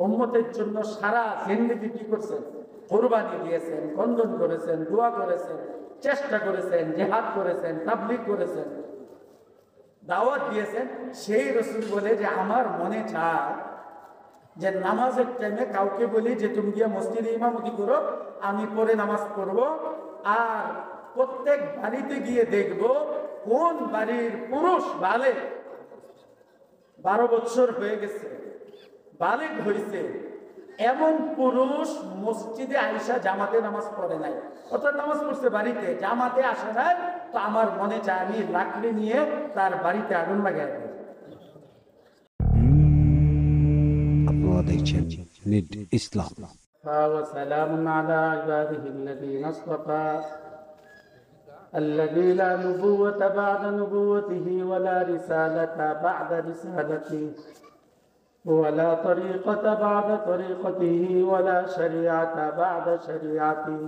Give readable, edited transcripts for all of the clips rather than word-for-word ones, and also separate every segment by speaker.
Speaker 1: উম্মতের জন্য সারা জিন্দেগি কি করছেন? কুরবানি দিয়েছেন, খণ্ডন করেছেন, দোয়া করেছেন, চেষ্টা করেছেন, জিহাদ করেছেন, তাবলীগ করেছেন, দাওয়াত দিয়েছেন। সেই রাসূল বলে যে আমার মনে চায় যে নামাজের টাইমে কাউকে বলি যে তুমি গিয়ে মসজিদে ইমামতি করো, আমি পরে নামাজ পড়ব। আর প্রত্যেক বাড়িতে গিয়ে দেখব কোন বাড়ির পুরুষ বালেগ 12 বছর হয়ে গেছে, বালেগ হয়েছে, এমন পুরুষ মসজিদে আইসা জামাতে নামাজ পড়ে নাই, অর্থাৎ নামাজ পড়ছে বাড়িতে, জামাতে আসে নাই। তো আমার মনে চায় আমি লাকড়ি নিয়ে তার বাড়িতে আগুন লাগাই দেব।
Speaker 2: আপনারা দেখছেন নিড ইসলাম।
Speaker 1: وسلام على عباده الذين اصطفى الذي لا نبوة بعد نبوته ولا رسالة بعد رسالته ولا طريقة بعد طريقته ولا شريعة بعد شريعته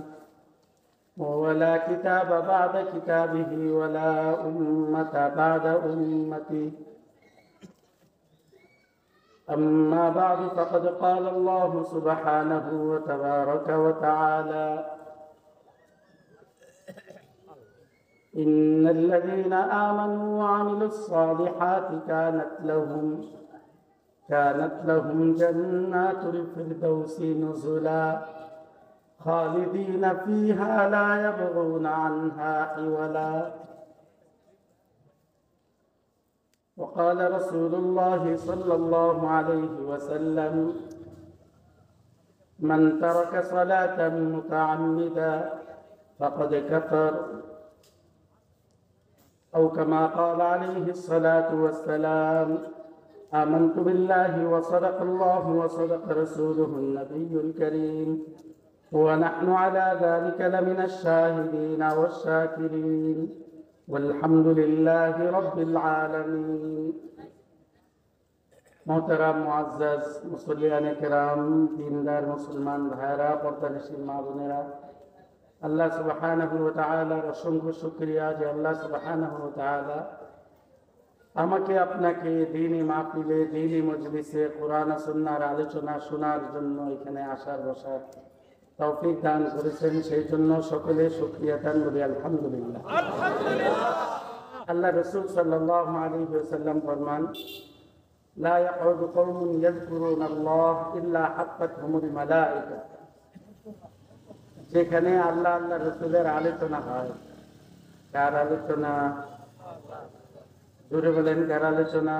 Speaker 1: ولا كتاب بعد كتابه ولا أمة بعد أمته. أما بعد فقد قال الله سبحانه وتبارك وتعالى: إن الذين آمنوا وعملوا الصالحات كانت لهم جنات الفردوس نزلا خالدين فيها لا يبغون عنها حولا. وقال رسول الله صلى الله عليه وسلم: من ترك صلاة متعمدا فقد كفر، أو كما قال عليه الصلاة والسلام: آمنت بالله وصدق الله وصدق رسوله النبي الكريم ونحن على ذلك لمن الشاهدين والشاكرين والحمد لله رب العالمين. मोहतरम मुअज़्ज़ज़ मुसल्लियान किराम, दीनदार मुसलमान भाइरा, पर्दानशील মা বোনেরা, আল্লাহ সুবহানাহু ওয়া তাআলার অসংখ্য শুকরিয়া যে আল্লাহ সুবহানাহু ওয়া তাআলা আমাকে আপনাকে দ্বীনি মাহফিলে, দ্বীনি মজলিসে কোরআন ও সুন্নাহর আলোচনা শোনার জন্য এখানে আসার বসার তৌফিক দান করেছেন। সেই জন্য সকলে শুকরিয়া দান করি আলহামদুলিল্লাহ। আল্লাহ রাসূল সাল্লাল্লাহু আলাইহি ওয়াসাল্লাম ফরমান: লা ইয়াকুদু কওমুন ইয়াযকুরুনাল্লাহ ইল্লা হাফাতহুমুল মালায়েকা। যেখানে আল্লাহ আল্লাহ রাসূলের আলোচনা হয়, কার আলোচনা? জোরে বলেন, কার আলোচনা?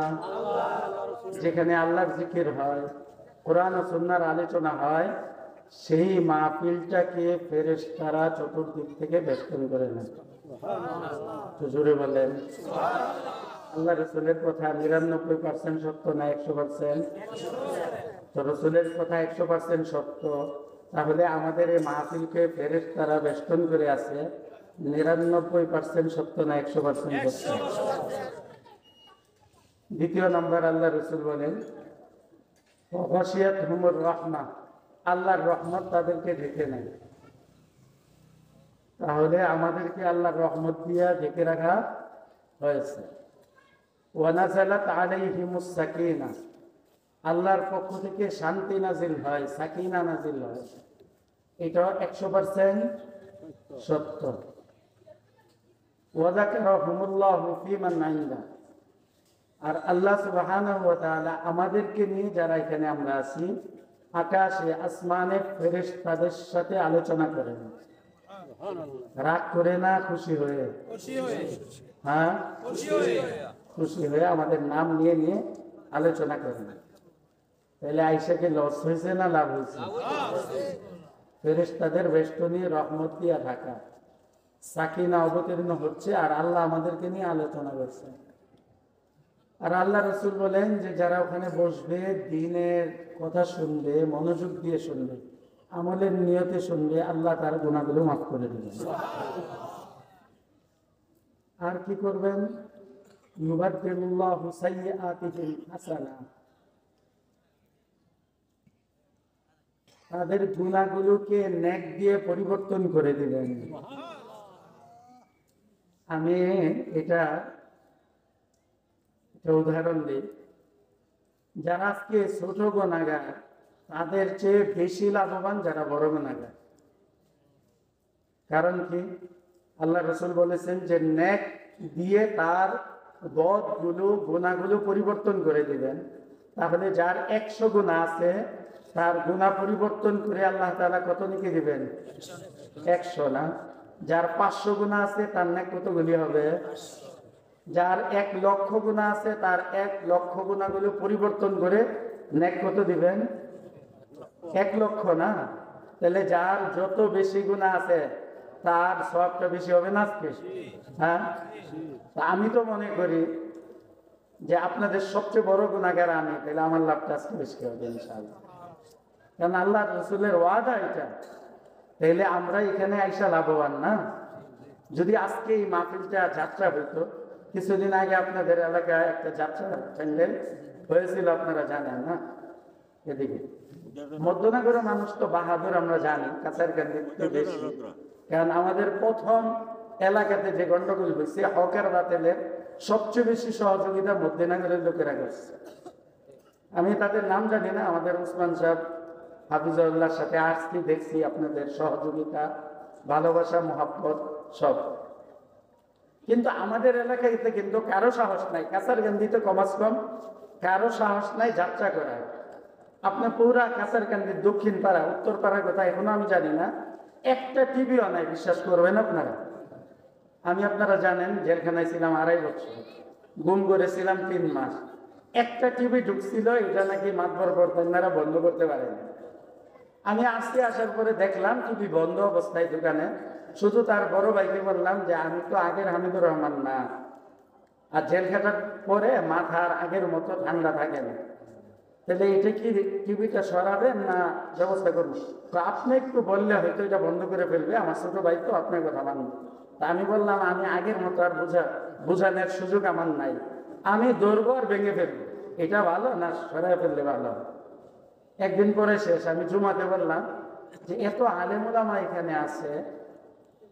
Speaker 1: যেখানে আল্লাহর জিকির হয়, কোরআন ও সুন্নাহর আলোচনা হয়, সেই মাহফিলটাকে ফেরেশতারা চতুর্দিক থেকে বেষ্টন করে নেয়। জোরে বলেন আল্লাহ রাসূলের কথা 99% সত্য না 100%? তো রাসূলের কথা 100% সত্য, তাহলে আমাদের এই মাহফিলকে ফেরেশতারা বেষ্টন করে আছে 99% সত্য না 100% সত্য? দ্বিতীয় নম্বর, আল্লাহ রাসূল বলেন ওয়াশিয়াতহুমুর রাহমাহ, আল্লাহর রহমত তাদেরকে ঢেকে নেয়। তাহলে আমাদেরকে আল্লাহর রহমত দিয়া ঢেকে রাখা হয়েছে। ওয়া নাযালাত আলাইহিমুস সাকিনা, আল্লাহর পক্ষ থেকে শান্তি নাজিল হয়, সাকিনা নাজিল হয়। এটা 100% সত্য। ওয়া যাকারাহুমুল্লাহু ফীমান ইনদা, আর আল্লাহ সুবহানাহু ওয়া তাআলা আমাদেরকে নিয়ে যারা এখানে আমরা আছি, আকাশে আসমানে ফেরেশতাদের সাথে আলোচনা করেন। রাগ করে না, খুশি হয়ে? হ্যাঁ, খুশি হয়ে আমাদের নাম নিয়ে নিয়ে আলোচনা করেন। তাহলে আয়েশাকে লস হয়েছে না লাভ হয়েছে? ফেরেশতাদের বেষ্টনী রহমত দিয়া ঢাকা, সাকিনা অবতীর্ণ হচ্ছে, আর আল্লাহ আমাদেরকে নিয়ে আলোচনা করছে। আর আল্লাহ রাসূল বলেন যে যারা ওখানে বসবে, দ্বীনের কথা শুনবে, মনোযোগ দিয়ে শুনবে, আমলের নিয়তে শুনবে, আল্লাহ তার গুনাহগুলো মাফ করে দিবেন। আর কি করবেন? ইউবাদদিলুল্লাহু সাইয়্যাতিহিম হাসানা, তাদের গুনাহগুলোকে নেক দিয়ে পরিবর্তন করে দিবেন। আমি এটা উদাহরণ দিই, যারা আজকে ছোট গুনাহগার, তাদের চেয়ে বেশি লাভবান যারা বড় গুনাহগার। কারণ কি? আল্লাহ রসুল বলেছেন যে নেক দিয়ে তার বদগুলো গুনাহগুলো পরিবর্তন করে দিবেন। তাহলে যার 100 গুনাহ আছে তার গুনাহ পরিবর্তন করে আল্লাহ তাআলা কত নেকি দিবেন? 100 না। যার 500 গুনাহ আছে তার নেক কতগুলি হবে? যার 1 লক্ষ গুনাহ আছে তার 1 লক্ষ গুনাহগুলো পরিবর্তন করে নেক কত দিবেন? 1 লক্ষ না। তাহলে যার যত বেশি গুনাহ আছে তার সওয়াবটা বেশি হবে না আজকে? হ্যাঁ, আমি তো মনে করি যে আপনাদের সবচেয়ে বড় গুনাহগার আমি, তাহলে আমার লাভটা আজকে বেশি হবে ইনশাআল্লাহ। কারণ আল্লাহ রসুলের ওয়াদা এটা। তাহলে আমরা এখানে আইসা লাভবান না। যদি আজকে এই মাহফিলটা যাত্রা হইতো, কিছুদিন আগে আপনাদের এলাকায় একটা যাত্রা প্যান্ডেল হয়েছিল, আপনারা জানেন না? এদিকে মধ্যনগরের মানুষ তো বাহাদুর, আমরা জানি, কাছারকান্দি বেশি। কারণ আমাদের প্রথম এলাকাতে যে গন্ডগোল হয়েছে, হকের বাতিলের সবচেয়ে বেশি সহযোগিতা মধ্যনগরের লোকেরা করছে। আমি তাদের নাম জানি না, আমাদের উসমান সাহেব হাফিজুল্লাহর সাথে আসছি, দেখছি আপনাদের সহযোগিতা, ভালোবাসা, মহাব্বত সব। কিন্তু আমাদের এলাকায় কিন্তু কারো সাহস নাই, কাছারকান্দিতে কমাস কম কারো সাহস নাই যাত্রা করার। আপনার পুরা কাছারকান্দির দক্ষিণ পাড়া, উত্তর পাড়ার কথা এখনো আমি জানি না, একটা টিভিও নাই, বিশ্বাস করবেন আপনারা। আমি, আপনারা জানেন, জেলখানায় ছিলাম 2.5 বছর, গুম করেছিলাম 3 মাস। একটা টিভি ঢুকছিল, এটা নাকি মাতবর পর্দারা বন্ধ করতে পারেনি। আমি আসতে আসার পরে দেখলাম টিভি বন্ধ অবস্থায় দোকানে। শুধু তার বড় ভাইকে বললাম যে আমি তো আগের হামিদুর রহমান না, আর জেল খাটার পরে মাথার আগের মতো ঠান্ডা থাকে না, তাহলে এটা কি টিভিটা সরাবেন না ব্যবস্থা করবেন? তো আপনি একটু বললে হয়তো এটা বন্ধ করে ফেলবে, আমার ছোট ভাই তো, আপনার কথা মানব। তা আমি বললাম আমি আগের মতো আর বোঝানোর সুযোগ আমার নাই, আমি দৌড়বো আর ভেঙে ফেলবো, এটা ভালো না সরাই ফেললে ভালো? একদিন পরে শেষ। আমি জুমাতে বললাম যে এত আলেম ওলামা এখানে আছে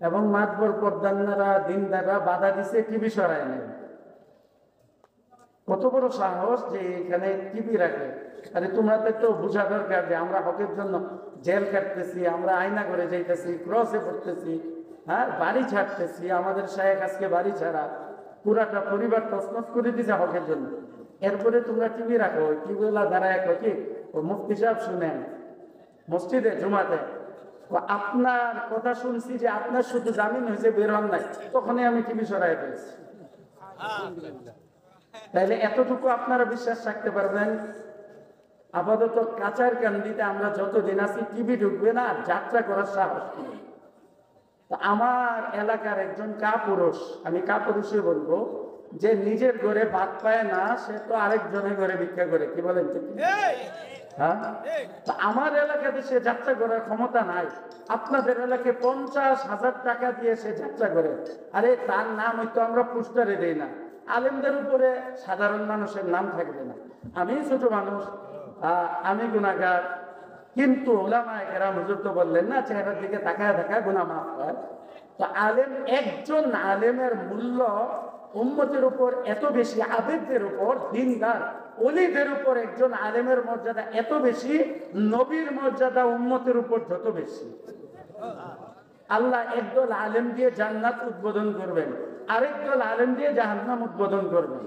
Speaker 1: এবং মাতবর পর্দান্নারা দিনদাররা বাধা দিছে, টিভি সরায় নেই। কত বড় সাহস যে এখানে টিভি রাখে! আরে তোমরা তো একটু বোঝা দরকার যে আমরা হকের জন্য জেল কাটতেছি, আমরা আয়না করে যাইতেছি, ক্রসে পড়তেছি, হ্যাঁ, বাড়ি ছাড়তেছি। আমাদের শায়েখ আজকে বাড়ি ছাড়া, পুরাটা পরিবার তছনছ করে দিছে হকের জন্য। এরপরে তোমরা টিভি রাখো, টিভিওয়ালা দাঁড়ায় কি ও মুফতি সাহেব শুনেন মসজিদে জুমাতে, আপনার কথা শুনছি যে আপনার শুধু জামিন হয়েছে, বের হন নাই, তখনই আমি টিভি সরাই ফেলছি। তাইলে এতটুকু আপনারা বিশ্বাস রাখতে পারবেন? আপাতত কাছারকান্দিতে আমরা যতদিন আছি টিভি ঢুকবে না, যাত্রা করার সাহস নেই। আমার এলাকার একজন কাপুরুষ, আমি কাপুরুষে বলবো, যে নিজের ঘরে ভাত পায় না, সে তো আরেকজনের ঘরে ভিক্ষা করে। কি বলেন? হ্যাঁ, আমার এলাকাতে সে যাত্রা করার ক্ষমতা নাই। আপনাদের এলাকায় 50,000 টাকা দিয়ে সে যাত্রা করে। আরে তার নাম হয়তো আমরা পোস্টারে দেই না, আলেমদের উপরে সাধারণ মানুষের নাম থাকবে না। আমি ছোট মানুষ, আমি গুনাহগার, কিন্তু ওলামায়ে কেরাম হুজুর তো বললেন না, চেহারার দিকে তাকায় তাকায় গুনাহ মাফ হয়। তো আলেম, একজন আলেমের মূল্য উম্মতের উপর এত বেশি, আবেগদের উপর, দিনদার ওলিদের উপর একজন আলেমের মর্যাদা এত বেশি, নবীর মর্যাদা উম্মতের উপর যত বেশি। আল্লাহ একদল আলেম দিয়ে জান্নাত উদ্বোধন করবেন, আরেক দল আলেম দিয়ে জাহান্নাম উদ্বোধন করবেন।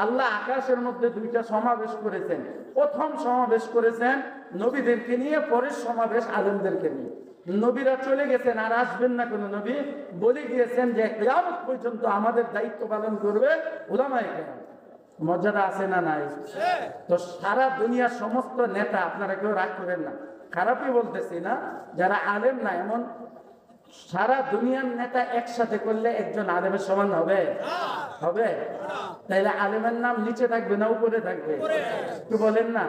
Speaker 1: আল্লাহ আকাশের মধ্যে 2টা সমাবেশ করেছেন। প্রথম সমাবেশ করেছেন নবীদেরকে নিয়ে, পরের সমাবেশ আলেমদেরকে নিয়ে। নবীরা চলে গেছেন, আর আসবেন না কোনো নবী। বলে গিয়েছেন যে কিয়ামত পর্যন্ত আমাদের দায়িত্ব পালন করবে উলামায়ে কেরাম। মর্যাদা আছে না নাই? তো সারা দুনিয়ার সমস্ত নেতা, আপনারা কেউ রাগ করেন না, খারাপই বলতেছি না, যারা আলেম না, এমন সারা দুনিয়ার নেতা একসাথে করলে একজন আলেমের সমান হবে? হবে? তাইলে আলেমের নাম নিচে থাকবে না উপরে থাকবে? কি বলেন না?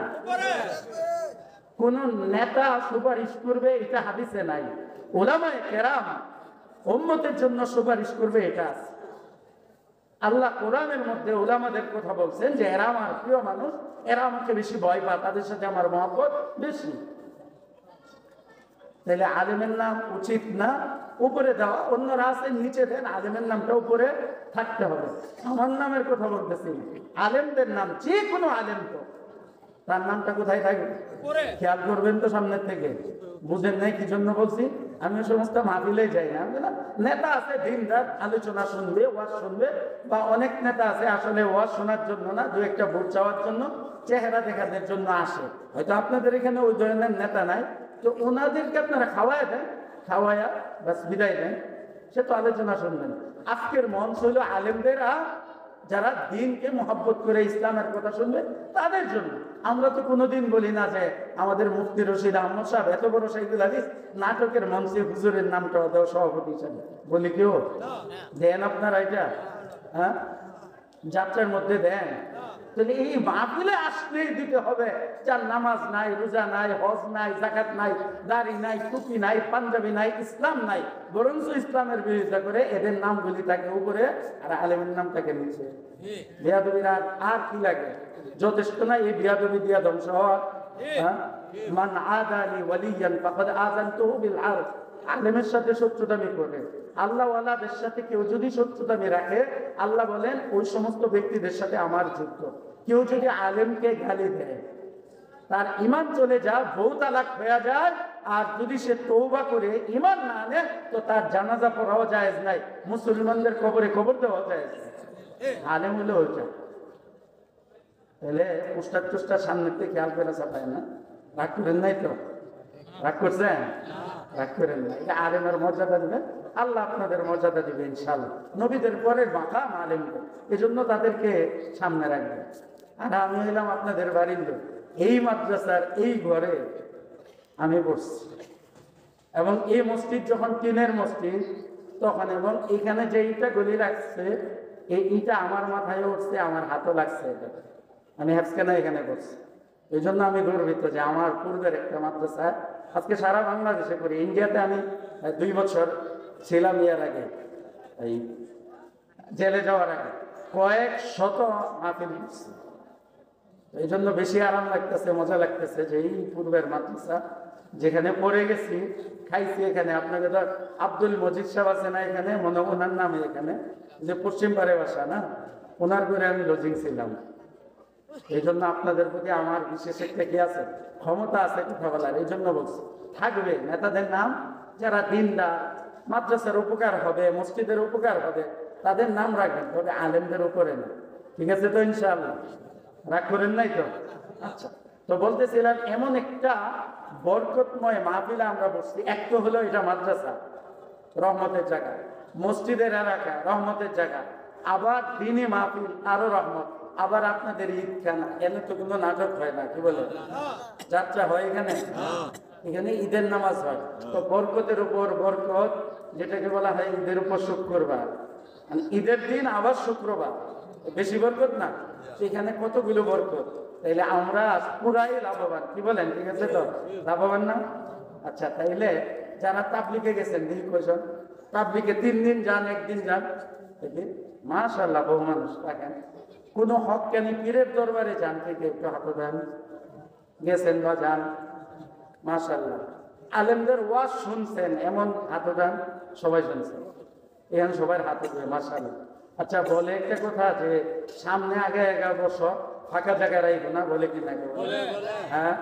Speaker 1: কোন নেতা সুপারিশ করবে এটা হাদিসে নাই। উলামায়ে কেরাম উম্মতের জন্য সুপারিশ করবে এটা আছে। আল্লাহ কোরআনের মধ্যে উলামাদের কথা বলছেন যে এরা আমার প্রিয় মানুষ, এরা আমাকে বেশি ভয় পায়, তাদের সাথে আমার মহব্বত বেশি। তাহলে আলেমের নাম উচিত না উপরে দেওয়া, অন্যরা আছেন নিচে দেন, আলেমের নামটা উপরে থাকতে হবে। আমার নামের কথা বলতেছি, আলেমদের নাম, যে কোনো আলেম তো তার নামটা কোথায় থাকবে? খেয়াল করবেন তো সামনের থেকে। বুঝেন নাই কি জন্য বলছি? আমি ওই সমস্ত মাহফিলে যাই না। আমি না, নেতা আছে দিন রাত আলোচনা শুনবে, ওয়াজ শুনবে, বা অনেক নেতা আছে আসলে ওয়াজ শোনার জন্য না, দু একটা ভোট চাওয়ার জন্য, চেহারা দেখানোর জন্য আসে। হয়তো আপনাদের এখানে ওই ধরনের নেতা নাই, তো ওনাদেরকে আপনারা খাওয়ায় দেন, খাওয়ায়া বাস বিদায় দেন, সে তো আলোচনা শুনবেন। আজকের মঞ্চ হইল আলেমদেরা যারা দিনকে মহব্বত করে ইসলামের কথা শুনবে তাদের জন্য। আমরা তো কোনোদিন বলি না যে আমাদের মুফতি রশিদ আহমদ সাহেব এত বড় শাইখুল হাদিস, নাটকের মঞ্চে হুজুরের নামটা দেওয়া সভাপতি হিসাবে বলি কেউ দেন আপনারা এটা? হ্যাঁ, যাত্রার মধ্যে দেন। তাহলে এই মাহফিলে আসলেই দিতে হবে যার নামাজ নাই, রোজা নাই, হজ নাই, যাকাত নাই, দাড়ি নাই, টুপি নাই, পাঞ্জাবি নাই, ইসলাম নাই, বরঞ্চ ইসলামের বিরোধিতা করে, এদের নামগুলি থাকে উপরে আর আলেমের নাম থাকে নিচে। বিয়াদবির আর কি লাগে? যথেষ্ট না এই বিয়াদবি দিয়া ধ্বংস হওয়া? মান আদালি ওয়ালিয়ান ফাকাদ আযানতুহু বিল হারব। আলেমের সাথে শত্রুতামি করে, আল্লাহ ওয়ালাদের সাথে কেউ যদি শত্রুতামি রাখে, আল্লাহ বলেন ওই সমস্ত ব্যক্তিদের সাথে আমার যুদ্ধ। কেউ যদি আলেমকে গালি দেয়, তার ঈমান চলে যায়, বউ তালাক হয়ে যায়, আর যদি সে তওবা করে ঈমান না আনে তো তার জানাজা পড়াও জায়েজ নাই, মুসলমানদের কবরে কবর দেওয়া জায়েজ নাই। আলেম হলে ওইটা। তাহলে পোস্টার টোস্টার সামনে থেকে খেয়াল করে চাপায় না, রাগ করেন নাই তো? রাগ করছেন? রাগ করেন না। এটা আলেমের মর্যাদা দিবেন, আল্লাহ আপনাদের মর্যাদা দিবে ইনশাআল্লাহ। নবীদের পরে মাকাম আলেমদের, এই জন্য তাদেরকে সামনে রাখবেন। আর আমি হইলাম আপনাদের বাড়ির লোক। এই মাদ্রাসার এই ঘরে আমি বসছি, এবং এই মসজিদ যখন টিনের মসজিদ তখন, এবং এখানে যে ইটা গলি রাখছে, এই ইটা আমার মাথায় উঠছে, আমার হাতও লাগছে। এটা আমি হ্যাপসখানা এখানে করছি। এই জন্য আমি গর্বিত যে আমার পূর্বের একটা মাদ্রাসা আজকে সারা বাংলাদেশে করি। ইন্ডিয়াতে আমি 2 বছর ছিলাম, ইয়ার আগে এই জেলে যাওয়ার আগে কয়েক শত মাহফিল করছি। এই জন্য বেশি আরাম লাগতেছে, মজা লাগতেছে যে এই পূর্বের মাদ্রাসা যেখানে পড়ে গেছি, খাইছি। এখানে আপনাকে তো আব্দুল মজিদ সাহেব আছে না এখানে, মনে ওনার নামে এখানে, যে পশ্চিম পাড়ে বাসা না, ওনার ঘরে আমি লজিং ছিলাম। এই জন্য আপনাদের প্রতি আমার বিশেষ একটা কি আছে, ক্ষমতা আছে কথা বলার। এই জন্য বলছি থাকবে নেতাদের নাম, যারা দিনদার, মাদ্রাসার উপকার হবে, মসজিদের উপকার হবে, তাদের নাম রাখবেন, তবে আলেমদের উপরে না। ঠিক আছে তো ইনশাআল্লাহ? রাগ করেন নাই তো? আচ্ছা, তো বলতেছিলাম এমন একটা বরকতময় মাহফিলে আমরা বসছি। এক তো হলো এটা মাদ্রাসা, রহমতের জায়গা, মসজিদের এলাকা, রহমতের জায়গা, আবার দিনই মাহফিল, আরো রহমত। আবার আপনাদের ঈদখানা, এনে তো কোনো নাটক হয় না, কি বলে যাত্রা হয় এখানে? এখানে ঈদের নামাজ হয়। তো বরকতের উপর বরকত, যেটাকে বলা হয় ঈদের উপর শুক্রবার, ঈদের দিন আবার শুক্রবার, বেশি বরকত না? সেখানে কতগুলো বরকত। তাইলে আমরা পুরাই লাভবান, কি বলেন? ঠিক আছে তো? লাভবান না? আচ্ছা, তাইলে যারা তাবলিগে গেছেন, দিল কয়জন? তাবলিগে 3 দিন যান, 1 দিন যান, মাশাআল্লাহ বহু মানুষ থাকেন। কোন হক কেন পীরের দরবারে যান থেকে একটু হাতে দেন, গেছেন বা যান, মাশাআল্লাহ। আলেমদের ওয়াজ শুনছেন, এমন হাতে দেন, সবাই শুনছেন, এখানে সবার হাতে দেবে, মাশাআল্লাহ। আচ্ছা, বলে একটা কথা যে সামনে আগে 11 বছর ফাঁকা জায়গা রাখবো না, বলে কি না? হ্যাঁ,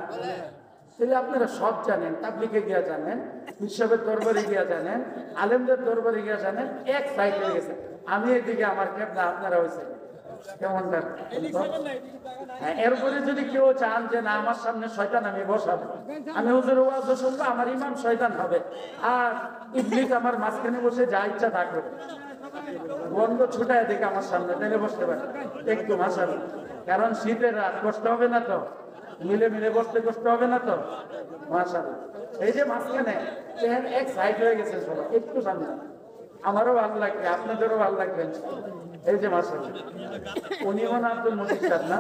Speaker 1: তাহলে আপনারা সব জানেন, তাবলিগে গিয়া জানেন, হিসাবের দরবারে গিয়া জানেন, আলেমদের দরবারে গিয়া জানেন, এক সাইড হয়ে গেছে। আমি এদিকে আমার কেবলা, আপনারা হয়েছে কেমন? এরপরে যদি কেউ চান যে না আমার সামনে শয়তান আমি বসাবো, আমি হুজুর ওয়াজ শুনবো, আমার ইমাম শয়তান হবে, আর ইবলিস আমার মাঝখানে বসে যা ইচ্ছা তা করে, বন্ধ ছুটায় দেখে আমার সামনে, তাহলে বসতে পারে একটু মাশাআল্লাহ। কারণ শীতের রাত, কষ্ট হবে না তো? মিলে মিলে বসতে কষ্ট হবে না তো? মাশাআল্লাহ। এই যে মাঝখানে এক সাইড হয়ে গেছে সবাই, একটু সামনে, আমারও ভালো লাগবে, আপনাদেরও ভালো লাগবে। এই যে মাশাআল্লাহ, উনিও না আব্দুল মজিদ সাহেব না?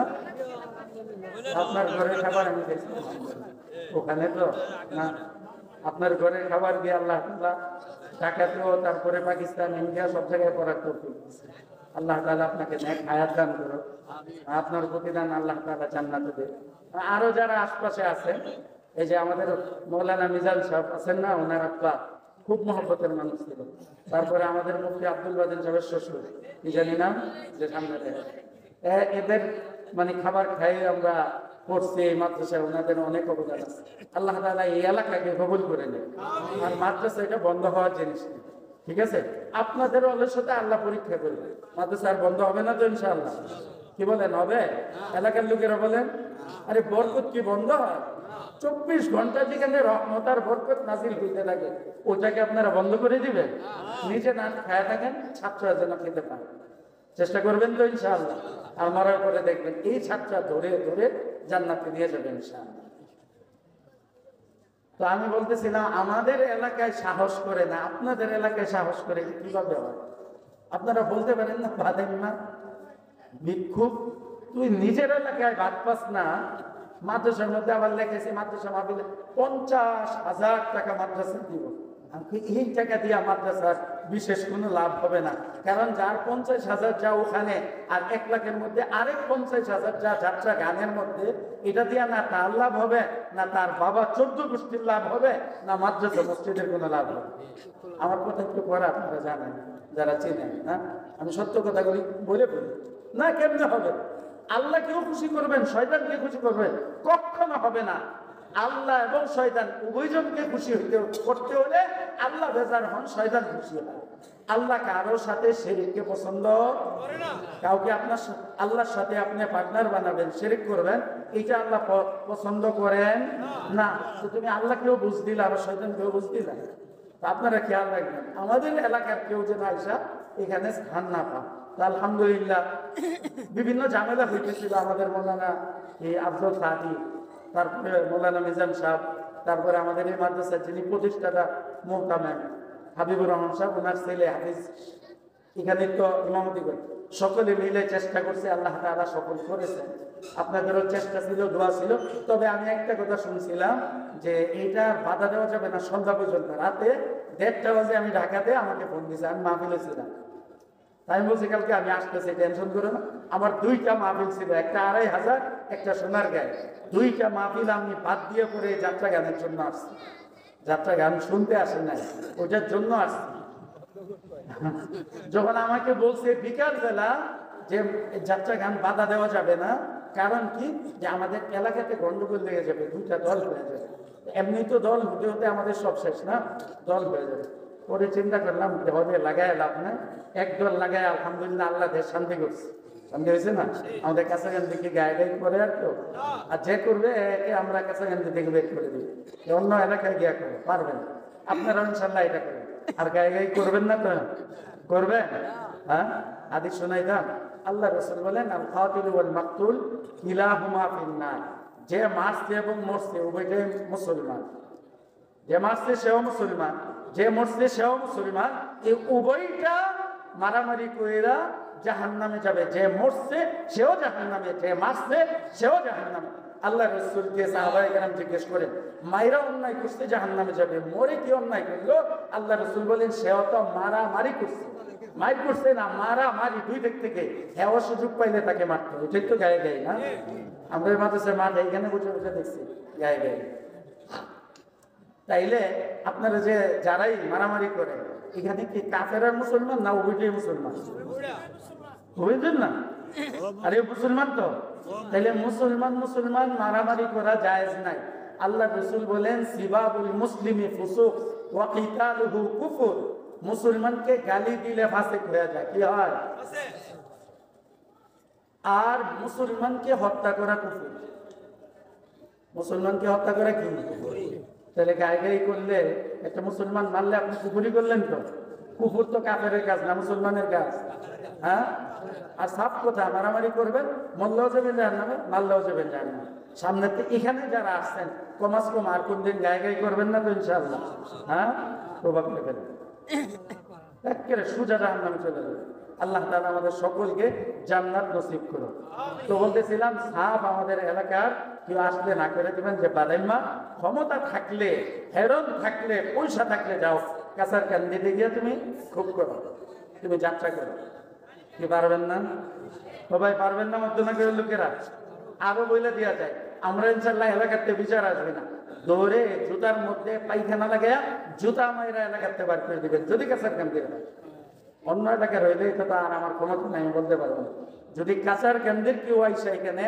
Speaker 1: আপনার ঘরের খাবার আমি খেয়েছি ওখানে তো না? আপনার ঘরের খাবার দিয়ে আল্লাহ তাআলা ঢাকাতেও, তারপরে পাকিস্তান, ইন্ডিয়া, সব জায়গায় করার তৌফিক দিয়েছে। আল্লাহ তাআলা আপনাকে নেক হায়াত দান করুন, আপনার প্রতিদান আল্লাহ তাআলা জান্নাতে দেন। আরো যারা আশপাশে আছেন, এই যে আমাদের মৌলানা মিজান সাহেব আছেন না, ওনার আব্বা খুব মহব্বতের মানুষ ছিল। তারপরে আমাদের মুফতি আব্দুল বাদিন সাহেবের শ্বশুর, কি জানি নাম, যে সামনে এদের মানে খাবার খাই আমরা পড়ছে এই মাদ্রাসায়, ওনাদের অনেক অবদান আছে। আল্লাহ তাআলা এই এলাকাকে কবুল করে নেয়। আর মাদ্রাসা এটা বন্ধ হওয়ার জিনিস না, ঠিক আছে? আপনাদের অলসতা আল্লাহ পরীক্ষা করবে। মাদ্রাসা আর বন্ধ হবে না তো ইনশাআল্লাহ? কি বলেন, হবে? এলাকার লোকেরা বলেন, আরে বরকত কি বন্ধ হয়? 24 ঘন্টা যেখানে রহমত আর বরকত নাজিল হইতে থাকে, ওটাকে আপনারা বন্ধ করে দিবেন? নিজে না খায়া থাকেন, ছাত্ররা যেন খেতে পারে, চেষ্টা করবেন তো ইনশাআল্লাহ? আর মরার পরে দেখবেন এই ছাত্ররা ধরে ধরে জান্নাতে দিয়ে যাবেন ইনশাআল্লাহ। তো আমি বলতেছিলাম, আমাদের এলাকায় সাহস করে না, আপনাদের এলাকায় সাহস করে কিভাবে হয়? আপনারা বলতে পারেন না, বাদাইমা ভিক্ষুক, তুই নিজের এলাকায় ভাত পাস না, মাদ্রাসার মধ্যে আবার লেখেছে মাদ্রাসা মাহফিলে 50,000 টাকা মাদ্রাসা দিব। এই টাকা দিয়া মাদ্রাসার বিশেষ কোনো লাভ হবে না, কারণ যার 50,000 যা ওখানে, আর 1 লাখের মধ্যে আরেক 50,000 যা যাত্রা গানের মধ্যে, এটা দিয়া না তার লাভ হবে, না তার বাবা 14 গোষ্ঠীর লাভ হবে, না মাদ্রাসা মসজিদের কোনো লাভ হবে। আমার কথা একটু পরে আপনারা জানেন, যারা চেনেন না, আমি সত্য কথাগুলি বলে বলি না। কেমনে হবে? আল্লাহকেও খুশি করবেন, শয়তানকে খুশি করবেন? কখনো হবে না। আল্লাহ এবং শয়তান উভয়জনকে খুশি হইতে করতে হলে আল্লাহ বেজার হন, শয়তান খুশি হয়। আল্লাহ কারোর সাথে শিরককে পছন্দ করে না। কাউকে আপনার আল্লাহর সাথে আপনি পার্টনার বানাবেন, শিরক করবেন, এটা আল্লাহ পছন্দ করেন না। তো তুমি আল্লাহকেও বুঝ দিলে, আবার শয়তানকেও বুঝ দিলে। আপনারা খেয়াল রাখবেন, আমাদের এলাকার কেউ যেন আইসা এখানে স্থান না পান। আলহামদুলিল্লাহ, বিভিন্ন ঝামেলা হইতেছিল আমাদের মৌলানা আফজল সাদি, তারপরে মৌলানা মিজান সাহেব, তারপরে আমাদের এই মাদ্রাসার যিনি প্রতিষ্ঠাতা মোহতামেম হাবিবুর রহমান সাহেব, ওনার ছেলে হাফিজ এখানে তো ইমামতি করে, সকলে মিলে চেষ্টা করছে, আল্লাহ তাআলা সফল করেছেন। আপনাদেরও চেষ্টা ছিল, দোয়া ছিল। তবে আমি একটা কথা শুনছিলাম যে এইটা বাধা দেওয়া যাবে না, সন্ধ্যা পর্যন্ত। রাতে 1:30 বাজে আমি ঢাকাতে, আমাকে ফোন দিয়েছে, আমি মাহফিলে ছিলাম। তাই আমি বলছি কালকে আমি আসতেছি, টেনশন করো না। আমার 2টা মাহফিল ছিল, একটা 2,500, একটা সোনার গায়ে। 2টা মাহফিল আমি বাদ দিয়ে করে যাত্রা গানের জন্য আসছি। যাত্রা গান শুনতে আসে নাই, ওটার জন্য আসছি। যখন আমাকে বলছে বিকাল বেলা যে যাত্রা গান বাধা দেওয়া যাবে না, কারণ কি, যে আমাদের এলাকাতে গন্ডগোল লেগে যাবে, 2টা দল হয়ে যাবে। এমনি তো দল হতে হতে আমাদের সব শেষ না, দল হয়ে যাবে। পরে চিন্তা করলাম দেওয়ালে লাগায় লাভ না, একদল লাগায় আলহামদুলিল্লাহ আল্লাহ দেশ শান্তি করছে। শান্তি হয়েছে না? আমাদের কাছাকাছি দিকে গায়ে গায়ে করে আর কেউ, আর যে করবে একে আমরা কাছাকাছি থেকে বের করে দিই, অন্য এলাকায় গিয়া করে পারবেন। আপনারা ইনশাল্লাহ এটা করবেন, আর গায়ে গায়ে করবেন না তো? করবেন? হ্যাঁ, হাদিস শোনাইতাম, আল্লাহ রাসূল বলেন, আল কাতিল ওয়াল মাকতুল কিলাহুমা ফিন্নার। যে মারছে এবং মরছে উভয়টাই মুসলমান। যে মারছে সেও মুসলমান, যে মরছে সেও মুসলমান। এই উভয়টা মারামারি কইরা জাহান্নামে যাবে। যে মরছে সেও জাহান্নামে, যে মারছে সেও জাহান্নামে। আল্লাহ রাসূলকে সাহাবায়ে কেরাম জিজ্ঞেস করেন, মাইরা অন্যায় করছে জাহান্নামে যাবে, মরে কি অন্যায় করলো? আল্লাহ রাসূল বলেন, সেও তো মারামারি করছে, মাইর করছে না, মারামারি। 2 দিক থেকে হেওয়া সুযোগ পাইলে তাকে মারতে হবে। ঠিক তো? গায়ে গায়ে না? আমরা মাদ্রাসার মাঠে এখানে বসে বসে দেখছি গায়ে গায়ে। তাইলে আপনারা যে যারাই মারামারি করে, এখানে কি কাফের আর মুসলমান, না উভয়টাই মুসলমান? বুঝলেন না? আরে মুসলমান তো। তাইলে মুসলমান মুসলমান মারামারি করা জায়েজ নাই। আল্লাহ রাসূল বলেন, সিবাবুল মুসলিমি ফুসুক ওয়া কিতালুহু কুফর। মুসলমানকে গালি দিলে ফাসিক হয়ে যায়, কি হয়? আর মুসলমানকে হত্যা করা কুফর। মুসলমানকে হত্যা করা কি? তাহলে গায়ে গায়ে করলে, একটা মুসলমান মারলে আপনি কুফরি করলেন তো? কুফর তো কাফেরের কাজ না, মুসলমানের কাজ। হ্যাঁ, আর সাফ কথা, মারামারি করবেন, মরলেও যাবেন জাহান্নামে, মারলেও যাবেন জাহান্নামে। সামনে এখানে যারা আসছেন, কমাস কম আর কোনদিন গায়ে গায়ে করবেন না তো ইনশাআল্লাহ? হ্যাঁ, প্রভাব নেবেন, একেবারে সোজা জাহান্নামে চলে যাবে। আল্লাহ তাআলা আমাদের সকলকে জান্নাত নসিব করুন। তো বলতেছিলাম, সাফ আমাদের এলাকার কেউ আসলে না করে দিবেন যে বাদাইমা, ক্ষমতা থাকলে, হেরন থাকলে, পয়সা থাকলে যাও কাছার কান্দিতে গিয়ে তুমি খুব করো, তুমি যাত্রা করো। কি পারবেন না? সবাই পারবেন না মধ্যনাগরের লোকেরা? আরো বইলে দেওয়া যায়, আমরা ইনশাল্লাহ এলাকাতে বিচার আসবে না, দৌড়ে জুতার মধ্যে পায়খানা লাগাইয়া জুতা মাইরা এলাকাতে বার করে দিবেন, যদি কাছার কান দিয়ে। অন্য এলাকার হইলে এটা তো আর আমার ক্ষমতা নাই, আমি বলতে পারবো না। যদি কাছার কেন্দ্রের কেউ আইসা এখানে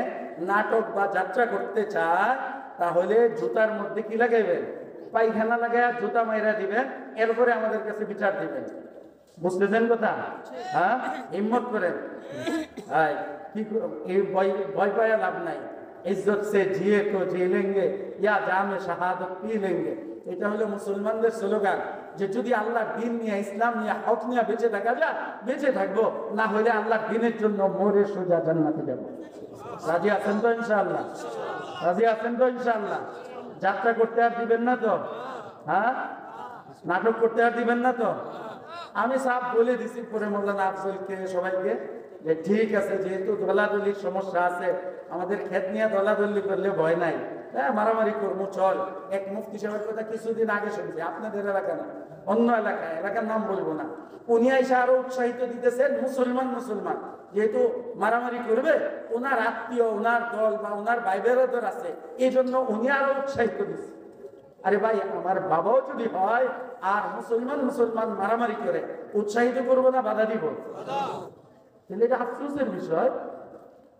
Speaker 1: নাটক বা যাত্রা করতে চায়, তাহলে জুতার মধ্যে কি লাগাইবেন? পায়খানা লাগায় জুতা মাইরা দিবেন, এরপরে আমাদের কাছে বিচার দিবেন। বুঝতেছেন কথা? হ্যাঁ, হিম্মত করেন। এই ভয় পায়া লাভ নাই। ইজ্জত সে জিয়ে তো জি লেঙ্গে, ইয়া জামে শাহাদত পি লেঙ্গে। এটা হলো মুসলমানদের স্লোগান, যে যদি আল্লাহর দিন নিয়ে, ইসলাম নিয়ে, হক নিয়ে বেঁচে থাকা যায়, বেঁচে থাকবো, না হলে আল্লাহর দিনের জন্য মরে সোজা জান্নাতে যাব। রাজি আছেন তো ইনশাআল্লাহ? রাজি আছেন তো ইনশাআল্লাহ? যাত্রা করতে আর দিবেন না তো? হ্যাঁ, নাটক করতে আর দিবেন না তো? আমি সাফ বলে দিছি পরে মোল্লানা আফজলকে, সবাইকে, যে ঠিক আছে, যেহেতু দলাদলির সমস্যা আছে, আমাদের ক্ষেত নিয়ে দলাদলি করলে ভয় নাই, হ্যাঁ মারামারি করবো, চল। এক মুফতি সাহেবের কথা কিছুদিন আগে শুনছি, আপনাদের এলাকা না, অন্য এলাকায়, এলাকার নাম বলবো না, উনি এসে আরো উৎসাহিত দিতেছেন, মুসলমান মুসলমান যেহেতু মারামারি করবে, ওনার আত্মীয়, ওনার দল বা ওনার ভাই বেরোদের আছে, এই জন্য উনি আরো উৎসাহিত দিচ্ছে। আরে ভাই, আমার বাবাও যদি হয় আর মুসলমান মুসলমান মারামারি করে, উৎসাহিত করবো না বাধা দিব? তাহলে এটা আফসোসের বিষয়।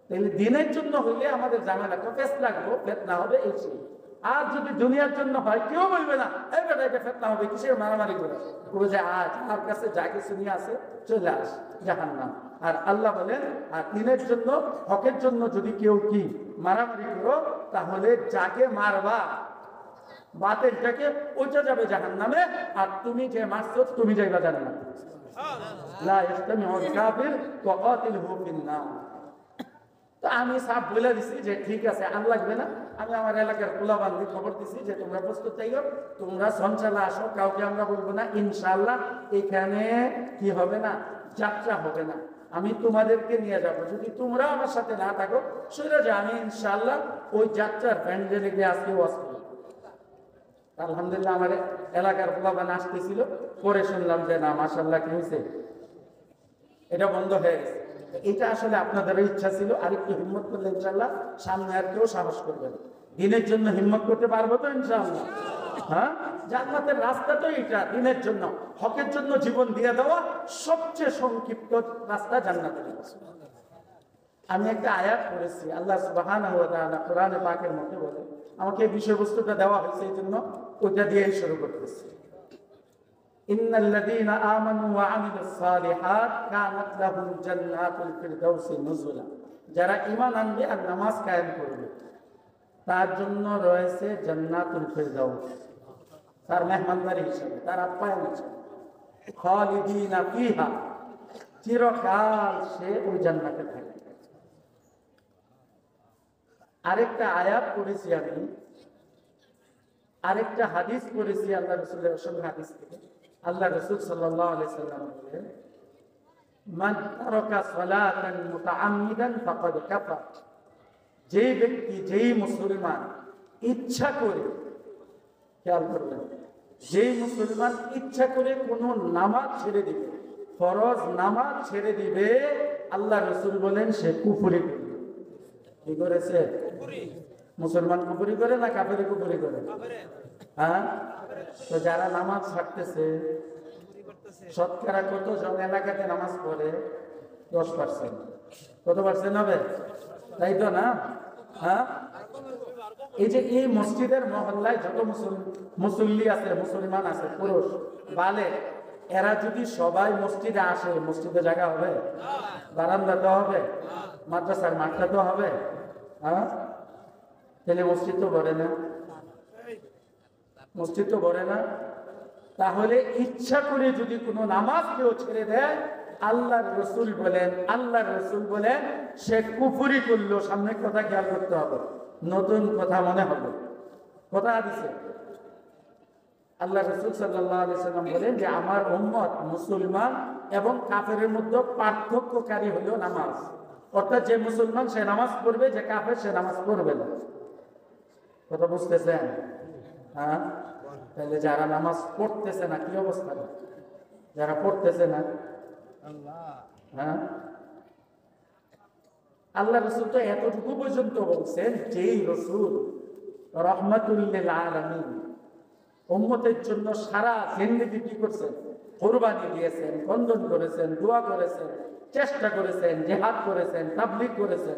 Speaker 1: তাহলে দিনের জন্য হইলে আমাদের ঝামেলা, ফেস লাগবো, ফেতনা হবে, এই সেই। আর যদি দুনিয়ার জন্য হয়, কেউ বলবে না এই বেটা এটা ফেতনা হবে, কিসের মারামারি করে, পুরো যে আজ আমার কাছে যা কিছু নিয়ে আসে চলে আস জাহান্নাম। আর আল্লাহ বলেন, আর দিনের জন্য, হকের জন্য যদি কেউ কি মারামারি করো, তাহলে যাকে মারবা বাতিলটাকে, ওইটা যাবে জাহান্নামে, আর তুমি যে মারছো তুমি যাইবা জান্নাতে। লা ইস্তামিউল কাফির ওয়া কাতিলহু ফিন-নার। তো আমি সাফ বলে দিছি যে ঠিক আছে, আর লাগবে না। আমি আমার এলাকার পোলাবানকে খবর দিছি যে তোমরা প্রস্তুত থাকো, তোমরা সঞ্চালা আসো, কাউকে আমরা বলবো না, ইনশাআল্লাহ এখানে কি হবে না, যাত্রা হবে না, আমি তোমাদেরকে নিয়ে যাব। যদি তোমরা আমার সাথে না থাকো, সেটা যে আমি ইনশাআল্লাহ ওই যাত্রার প্যান্ডেলে গিয়ে আজকে ওয়াজ করব। আলহামদুলিল্লাহ আমার এলাকার পোলাবান আসতেছিল, পরে শুনলাম যে না, মাশাআল্লাহ, কি হয়েছে, এটা বন্ধ হয়ে গেছে। এটা আসলে আপনাদের ইচ্ছা ছিল, আর একটু হিম্মত করলে ইনশাআল্লাহ সামনে আর কেউ সাহস করবেন। দিনের জন্য হিম্মত করতে পারবো তো ইনশাআল্লাহ? হ্যাঁ, জান্নাতের রাস্তা তো এটা, দিনের জন্য, হকের জন্য জীবন দিয়ে দেওয়া সবচেয়ে সংক্ষিপ্ত রাস্তা জান্নাতের। আমি একটা আয়াত পড়েছি, আল্লাহ সুবহানাহু ওয়া তাআলা কোরআনে পাকের মধ্যে বলে, আমাকে এই বিষয়বস্তুটা দেওয়া হয়েছে, এই জন্য ওইটা দিয়েই শুরু করতেছি। ইন্নাল্লাযীনা আমানু ওয়া আমিলুস সালিহাত কানাত লাহুম জান্নাতুল ফিরদাউসি নুজুলা। যারা ঈমান আনবে আর নামাজ কায়েম করবে, তার জন্য রয়েছে জান্নাতুল ফিরদাউস, তার মেহমানদারি হিসেবে, তার আপ্যায়ন হিসেবে। খালিদিনা ফিহা, চিরকাল সে ওই জান্নাতে থাকবে। আরেকটা আয়াত পড়েছি আমি, আরেকটা হাদিস পড়েছি আল্লাহ রাসূলের অসংখ্য হাদিস থেকে। আল্লাহ রাসূল সাল্লাল্লাহু আলাইহি সাল্লাম বলেন, মান তারাকা সালাতান মুতাআম্মিদান ফাকাদ কাফার। যেই ব্যক্তি, যেই মুসলমান ইচ্ছা করে, খেয়াল করবেন, যেই মুসলমান ইচ্ছা করে কোনো নামাজ ছেড়ে দিবে, ফরজ নামাজ ছেড়ে দিবে, আল্লাহ রাসূল বলেন সে কুফরি করবে। কি করেছে? মুসলমান কুফরি করে না কাফেরে কুফরি করে? হ্যাঁ, তো যারা নামাজ ছাড়তেছে, শতকরা কতজন এলাকাতে নামাজ পড়ে? 10%। কত পার্সেন্ট হবে? তাই তো না? হ্যাঁ, এই যে এই মসজিদের মহল্লায় যত মুসল্লি আছে, মুসলমান আছে, পুরুষ বালে, এরা যদি সবাই মসজিদে আসে, মসজিদে জায়গা হবে? বারান্দা তো হবে, মাদ্রাসার মাঠটা তো হবে। হ্যাঁ, তাহলে মসজিদ তো ভরে না, মসজিদ তো ভরে না। তাহলে ইচ্ছা করে যদি কোনো নামাজ কেউ ছেড়ে দেয়, আল্লাহর রাসূল বলেন সে কুফরি করলো। সামনে কথা খেয়াল করতে হবে, নতুন কথা মনে হবে, কথা দিছে। আল্লাহ রাসূল সাল্লাল্লাহু আলাইহি সাল্লাম বলেন যে আমার উম্মত মুসলমান এবং কাফেরের মধ্যে পার্থক্যকারী হলো নামাজ। অর্থাৎ যে মুসলমান সে নামাজ পড়বে, যে কাফের সে নামাজ পড়বে না। কথা বুঝতেছেন? হ্যাঁ, তাহলে যারা নামাজ পড়তেছে না কি অবস্থা? যারা পড়তেছে না, হ্যাঁ, আল্লাহ রাসূল তো এতটুকু পর্যন্ত বলছেন, যেই রাসূল রাহমাতুল লিল আলামিন, উম্মতের জন্য সারা জিন্দেগি কি করছেন? কোরবানি দিয়েছেন, খণ্ডন করেছেন, দোয়া করেছেন, চেষ্টা করেছেন, জিহাদ করেছেন, তাবলীগ করেছেন,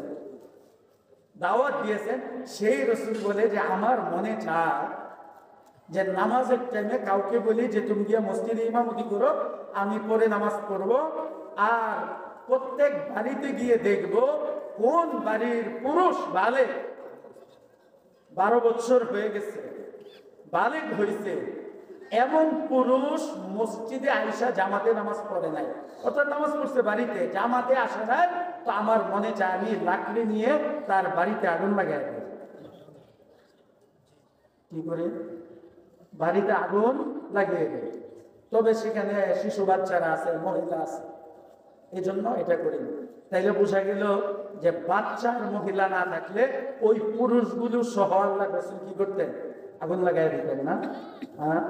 Speaker 1: দাওয়াত দিয়েছেন। সেই রাসূল বলে যে আমার মনে চায় যে নামাজের টাইমে কাউকে বলি যে তুমি গিয়ে মসজিদে ইমামতি করো, আমি পরে নামাজ পড়ব, আর প্রত্যেক বাড়িতে গিয়ে দেখব কোন বাড়ির পুরুষ বালেগ 12 বছর হয়ে গেছে, বালেগ হয়েছে, এমন পুরুষ মসজিদে আইসা জামাতে নামাজ পড়ে নাই, অর্থাৎ নামাজ পড়ছে বাড়িতে, জামাতে আসে নাই। তো আমার মনে চায় আমি লাকড়ি নিয়ে তার বাড়িতে আগুন লাগাই দিই। কি করে? বাড়িতে আগুন লাগিয়ে দেয়। তবে সেখানে শিশু বাচ্চারা আছে, মহিলা আছে, এই জন্য এটা করি। তাইলে বোঝা গেল যে বাচ্চার মহিলা না থাকলে ওই পুরুষগুলো সহ আল্লাহ রাসূল কি করতেন? আগুন লাগাই দিতেন না? হ্যাঁ।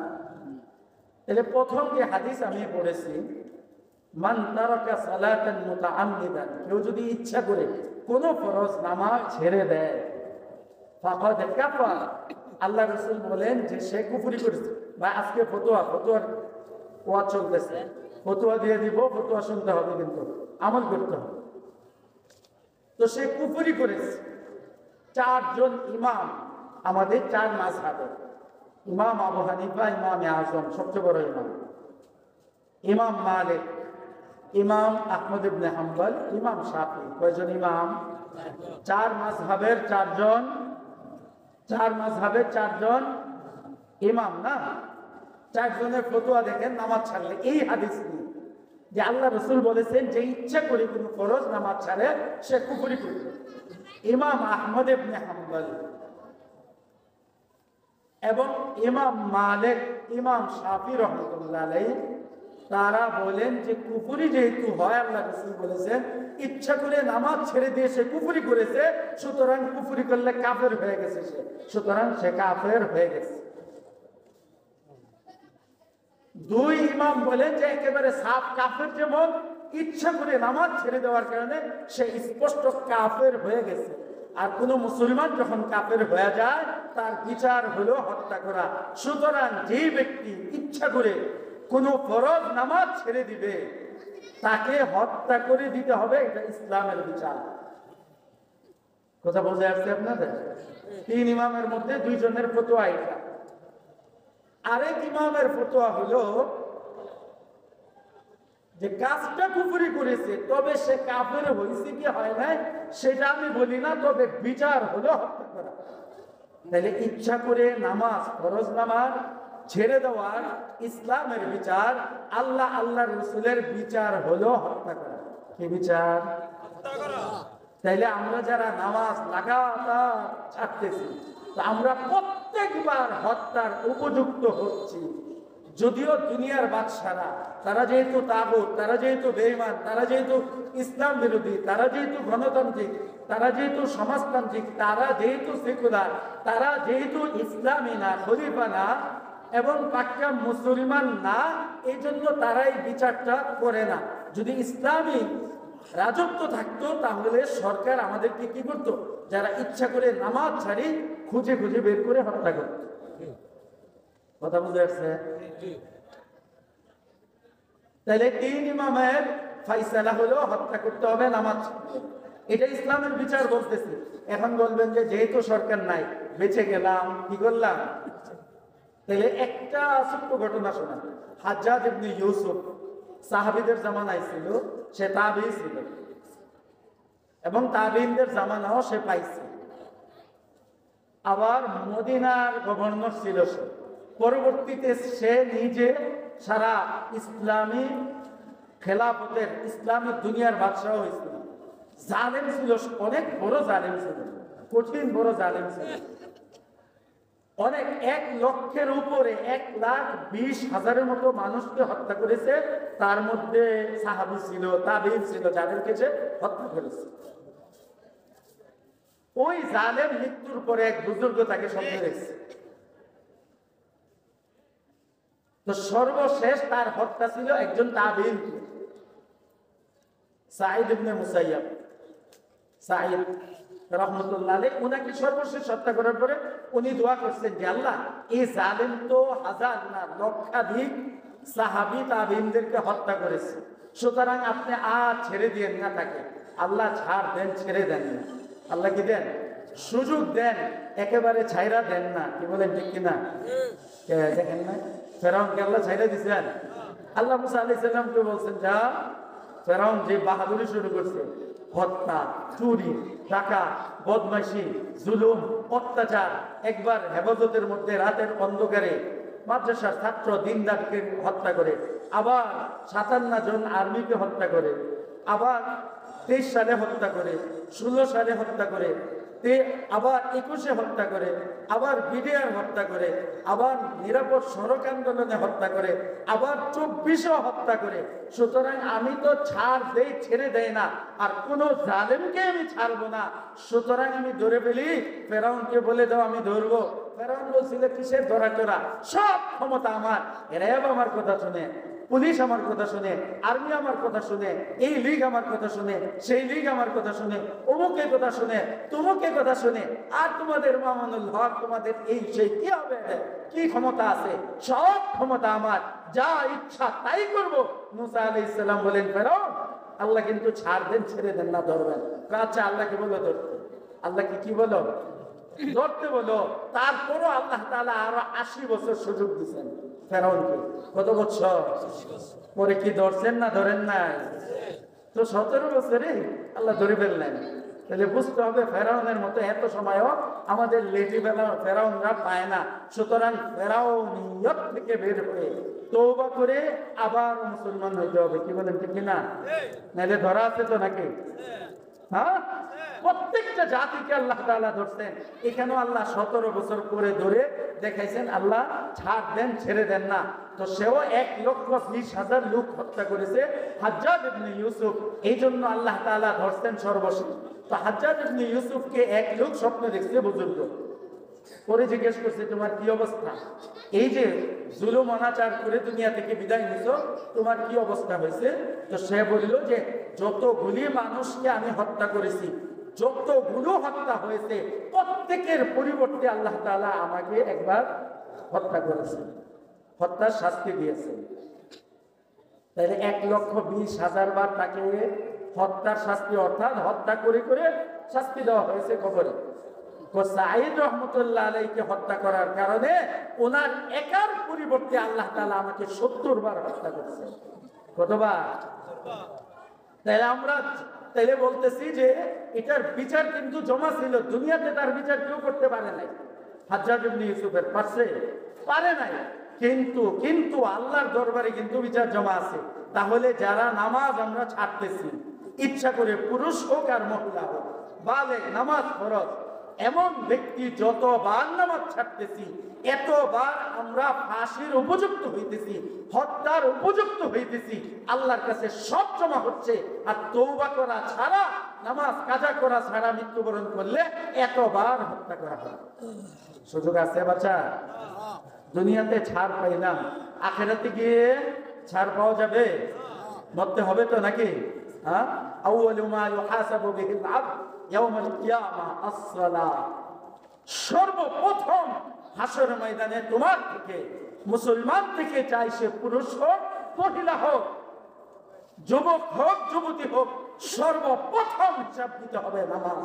Speaker 1: তাহলে প্রথম যে হাদিস আমি পড়েছি, মান তারাকা সালাতান মুতাআম্মিদান, কেউ যদি ইচ্ছা করে কোন ফরজ নামাজ ছেড়ে দেয়, ফাকাদ কাফার, আল্লাহ রাসূল বলেন যে সে কুফরি করেছে। বা আজকে ফতোয়ার ওয়াজ চলতেছে, ফতোয়া দিয়ে দিব, ফতোয়া শুনতে হবে কিন্তু আমল করতে হবে। তো সে কুফরি করেছে। 4 জন ইমাম আমাদের 4 মাযহাবে, ইমাম আবু হানিফা, ইমাম আযম সবচেয়ে বড় ইমাম, ইমাম মালিক, ইমাম আহমদ ইবনে হাম্বল, ইমাম শাফি, কয়জন ইমাম? 4 মাযহাবের 4 জন, 4 মাযহাবের 4 জন ইমাম না? 4 জনের ফতোয়া দেখেন নামাজ ছাড়লে এই হাদিস নিয়ে যে আল্লাহ রাসূল বলেছেন যে ইচ্ছা করে কোনো ফরজ নামাজ ছাড়ে সে কুফরি করবে। ইমাম আহমদ ইবনে হাম্বল এবং ইমাম মালিক, ইমাম শাফি রহমাতুল্লাহ আলাইহি, তারা বলেন যে কুফরি যেহেতু হয়, আল্লাহ রাসূল বলেছেন ইচ্ছা করে নামাজ ছেড়ে দিয়ে সে কুফরি করেছে, সুতরাং কুফরি করলে কাফের হয়ে গেছে সে, সুতরাং সে কাফের হয়ে গেছে। 2 ইমাম বলেন যে একেবারে সাফ কাফের, যেমন ইচ্ছা করে নামাজ ছেড়ে দেওয়ার কারণে সে স্পষ্ট কাফের হয়ে গেছে। আর কোন মুসলমান যখন কাফের হয়ে যায় তার বিচার হলো হত্যা করা। সুতরাং যে ব্যক্তি ইচ্ছা করে কোন ফরজ নামাজ ছেড়ে দিবে তাকে হত্যা করে দিতে হবে, এটা ইসলামের বিচার। কথা বোঝা যাচ্ছে আপনাদের? 3 ইমামের মধ্যে 2 জনের ফতোয়া এটা। আরেক ইমামের ফতোয়া হলো যে কাজটা কুফরি করেছে, তবে সে কাফের হয়েছে কি হয় নাই সেটা আমি বলি না, তবে বিচার হলো হত্যা করা। তাহলে ইচ্ছা করে নামাজ, ফরজ নামাজ ছেড়ে দেওয়ার ইসলামের বিচার, আল্লাহর রাসূলের বিচার হলো হত্যা করা। কি বিচার? হত্যা করা। তাইলে আমরা যারা নামাজ লাগাতার ছাড়তেছি, আমরা প্রত্যেকবার হত্যার উপযুক্ত হচ্ছি। যদিও দুনিয়ার বাদশারা, তারা যেহেতু তাগুত, তারা যেহেতু বেঈমান, তারা যেহেতু ইসলাম বিরোধী, তারা যেহেতু গণতান্ত্রিক, তারা যেহেতু সমাজতান্ত্রিক, তারা যেহেতু সেকুলার, তারা যেহেতু ইসলামী না, খলিফা না এবং পাক্কা মুসলমান না, এই জন্য তারা এই বিচারটা করে না। যদি ইসলামী রাজত্ব থাকতো তাহলে সরকার আমাদেরকে কি করতো? যারা ইচ্ছা করে নামাজ ছাড়ি খুঁজে খুঁজে বের করে হত্যা করত। কথা বুঝে আসছে? তাহলে 3 ইমামের ফায়সালা হলো হত্যা করতে হবে নামাজ। এটা ইসলামের বিচার বলতেছে। এখন বলবেন যে যেহেতু সরকার নাই বেঁচে গেলাম, কি করলাম? তাহলে একটা ছোট্ট ঘটনা শোনা। হাজ্জাজ ইবনে ইউসুফ সাহাবীদের জামানায় ছিল, সে তাবেঈ ছিল এবং তাবেঈনদের জামানাও সে পাইছে। আবার মদিনার গভর্নর ছিল সে। পরবর্তীতে সে নিজে সারা ইসলামী খেলাফতের, ইসলামী দুনিয়ার বাদশাহ হয়েছিল। জালেম ছিল, অনেক বড় জালেম ছিল, কঠিন বড় জালেম ছিল। অনেক 1 লক্ষের উপরে 1,20,000-এর মতো মানুষকে হত্যা করেছে। তার মধ্যে সাহাবী ছিল, তাবেঈন ছিল, যাদেরকে সে হত্যা করেছে। ওই জালেম মৃত্যুর পরে এক বুজুর্গ তাকে স্বপ্নে দেখছে। তো সর্বশেষ তার হত্যা ছিল একজন তাবেঈন, সাঈদ ইবনে মুসাইয়াব। সাঈদ রহমতুল্লাহ আলাইহি উনাকে সর্বশেষ হত্যা করার পরে উনি দোয়া করছেন যে আল্লাহ এই জালেম তো হাজার না লক্ষাধিক সাহাবী তাবিঈনদেরকে হত্যা করেছে, সুতরাং আপনি আর ছেড়ে দিয়েন না তাকে। আল্লাহ ছাড় দেন, ছেড়ে দেন না। আল্লাহ কি দেন? সুযোগ দেন, একেবারে ছাইরা দেন না। কি বলেন ঠিক কিনা? দেখেন না ফেরাউনকে আল্লাহ ছাইরা দিয়েছেন। আল্লাহ মুসা আলাইহিস সালামকে বলছেন যা, ফেরাউন যে বাহাদুরি শুরু করছে, হত্যা, চুরি, ডাকাত, বদমাইশি, জুলুম, অত্যাচার, একবার হেফাজতের মধ্যে রাতের অন্ধকারে মাদ্রাসার ছাত্র দিনদারকে হত্যা করে, আবার 57 জন আর্মিকে হত্যা করে, আবার 23 সালে হত্যা করে, 16 সালে হত্যা করে, আবার 21-এ হত্যা করে, আবার বিডিআর হত্যা করে, আবার নিরাপদ সড়ক আন্দোলনে হত্যা করে, আবার 24-এও হত্যা করে। সুতরাং আমি তো ছাড় দেই, ছেড়ে দেয় না, আর কোন জালেমকে আমি ছাড়বো না। সুতরাং আমি ধরে ফেলি, ফেরাউনকে বলে দাও আমি ধরবো। ফেরাউন বলছিল কিসের ধরা চড়া, সব ক্ষমতা আমার, র্যাব আমার কথা শুনে, পুলিশ আমার কথা শুনে, আর্মি আমার কথা শুনে, এই লীগ আমার কথা শুনে, সেই লীগ আমার কথা শুনে, অমুকে কথা শুনে, তুমুকে কথা শুনে, আর তোমাদের মামুনুল হক তোমাদের এই সেই কি হবে, কি ক্ষমতা আছে, সব ক্ষমতা আমার, যা ইচ্ছা তাই করব। মুসা আলাইহিস সালাম বলেন ফেরাউন আল্লাহ কিন্তু ছাড় দেন, ছেড়ে দেন না, ধরবেন। আচ্ছা আল্লাহকে বলো ধরতে, আল্লাহকে কি বলো ধরতে বলো। তারপরও আল্লাহ তাআলা আরো 80 বছর সুযোগ দিচ্ছেন ফেরাউনকে। কত বছর পরে কি ধরছেন না ধরেন নাই? তো 17 বছরে আল্লাহ ধরে ফেললেন। তাহলে বুঝতে হবে ফেরাউনের মতো এত সময়ও আমাদের লেজি ফেরাউনরা পায় না। সুতরাং ফেরাউনিয়ত থেকে বের হয়ে তওবা করে আবার মুসলমান হইতে হবে। কি বলেন ঠিক কিনা? নাইলে ধরা আছে তো নাকি? হ্যাঁ, প্রত্যেকটা জাতিকে আল্লাহ তাআলা ধরছেন। এখানেও আল্লাহ 17 বছর করে ধরে দেখাইছেন আল্লাহ ছাড় দেন, ছেড়ে দেন না। তো সেও 1,20,000 লোক হত্যা করেছে হাজ্জাজ ইবনে ইউসুফ, এই জন্য আল্লাহ তাআলা ধরছেন সর্বশেষ। তো হাজ্জাজ ইবনে ইউসুফকে এক লোক স্বপ্ন দেখছে বুজুর্গ, পরে জিজ্ঞেস করছে তোমার কি অবস্থা, এই যে জুলুম অনাচার করে দুনিয়া থেকে বিদায় নিছো, তোমার কি অবস্থা হয়েছে? তো সে বলল যে যতগুলি মানুষকে আমি হত্যা করেছি, যতগুলো হত্যা হয়েছে, প্রত্যেকের পরিবর্তে আল্লাহ তাআলা আমাকে একবার হত্যা করেছে, হত্যার শাস্তি দিয়েছে। তাহলে 1,20,000 বার তাকে হত্যার শাস্তি, অর্থাৎ হত্যা করে করে শাস্তি দেওয়া হয়েছে কবরে। সাঈদ রহমতুল্লাহ আলাইহিকে হত্যা করার কারণে ওনার একার পরিবর্তে আল্লাহ তাআলা আমাকে 70 বার হত্যা করেছে। কতবার? তাইলে বলতেছি যে এটার বিচার কিন্তু জমা ছিল, দুনিয়াতে তার বিচার কেউ করতে পারে নাই। হাজ্জাজ ইবনে ইউসুফের পারে নাই, কিন্তু আল্লাহর দরবারে কিন্তু বিচার জমা আছে। তাহলে যারা নামাজ আমরা ছাড়তেছি, ইচ্ছা করে পুরুষ হোক আর মহিলা হোক, বালেগ নামাজ ফরজ এমন ব্যক্তি যতবার নামাজ ছাড়তেছি, এতবার আমরা ফাঁসির উপযুক্ত হইতেছি, হত্যার উপযুক্ত হইতেছি। আল্লাহর কাছে সব জমা হচ্ছে। আর তওবা করা ছাড়া, নামাজ কাজা করা ছাড়া মৃত্যুবরণ করলে এতবার হত্যা করা হয়। সুযোগ আছে বাচ্চা? দুনিয়াতে ছাড় পাইলাম, আখিরাতে গিয়ে ছাড় পাওয়া যাবে? মরতে হবে তো নাকি? হ্যাঁ, আউয়ালু মা ইউহাসাবু বিহিল আবদ ইয়াউমাল কিয়ামাহ আস-সালাহ। সর্বপ্রথম হাসর ময়দানে তোমার থেকে, মুসলমান থেকে, চাই সে পুরুষ হোক মহিলা হোক, যুবক হোক যুবতী হোক, সর্বপ্রথম হিসাব দিতে হবে নামাজ।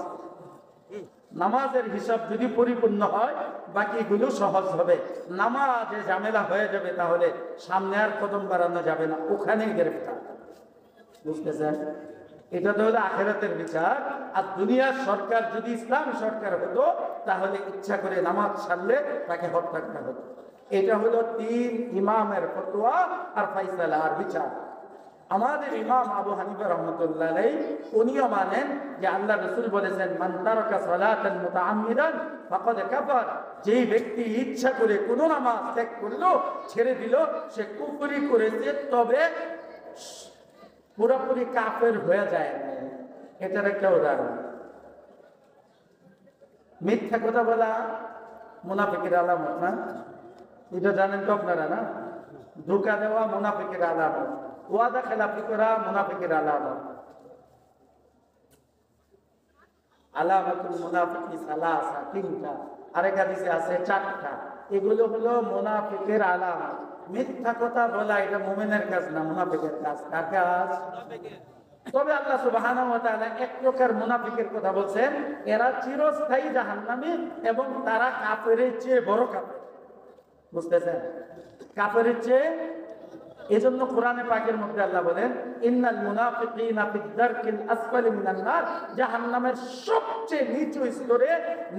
Speaker 1: নামাজের হিসাব যদি পরিপূর্ণ হয় বাকিগুলো সহজ হবে। নামাজে ঝামেলা হয়ে যাবে তাহলে সামনে আর কদম বাড়ানো যাবে না, ওখানেই গ্রেফতার। বুঝতেছেন? এটা তো হলো আখিরাতের বিচার। আর দুনিয়ার সরকার যদি ইসলামী সরকার হতো তাহলে ইচ্ছা করে নামাজ ছাড়লে তাকে হত্যা করা হতো। এটা হলো 3 ইমামের ফতোয়া আর ফায়সালা আর বিচার। আমাদের ইমাম আবু হানিফা রাহমাতুল্লাহ আলাইহি উনিও মানেন যে আল্লাহ রাসূল বলেছেন মান তারাকা সালাতান মুতাআম্মিদান ফাকাদ কাফার, যেই ব্যক্তি ইচ্ছা করে কোনো নামাজ ত্যাগ করলো, ছেড়ে দিল, সে কুফরি করেছে, তবে পুরোপুরি কাফের হয়ে যায় না। এটার একটা উদাহরণ। মিথ্যা কথা বলা মুনাফিকের আলামত না? এটা জানেন তো আপনারা না? ধোঁকা দেওয়া মুনাফিকের আলামত, ওয়াদা খেলাফি করা মুনাফিকের আলামত। আলামাতুল মুনাফিকি সালাসা, তিনটা, আরেক হাদিসে আছে চারটা। এগুলো হলো মুনাফিকের আলামত। মিথ্যা কথা বলা এটা মুমিনের কাজ না, মুনাফিকের কাজ। কার কাজ? তবে আল্লাহ সুবহানাহু ওয়া তাআলা এক প্রকার মুনাফিকের কথা বলছেন, এরা চিরস্থায়ী জাহান্নামী এবং তারা কাফেরের চেয়ে বড় কাফের। বুঝতেছেন? কাফেরের চেয়ে। এজন্য কোরআনে পাকের মধ্যে আল্লাহ বলেন, ইন্নাল মুনাফিকিনা ফিদ দারকিল আসফালি মিনান নার, জাহান্নামের সবচেয়ে নিচু স্তরে,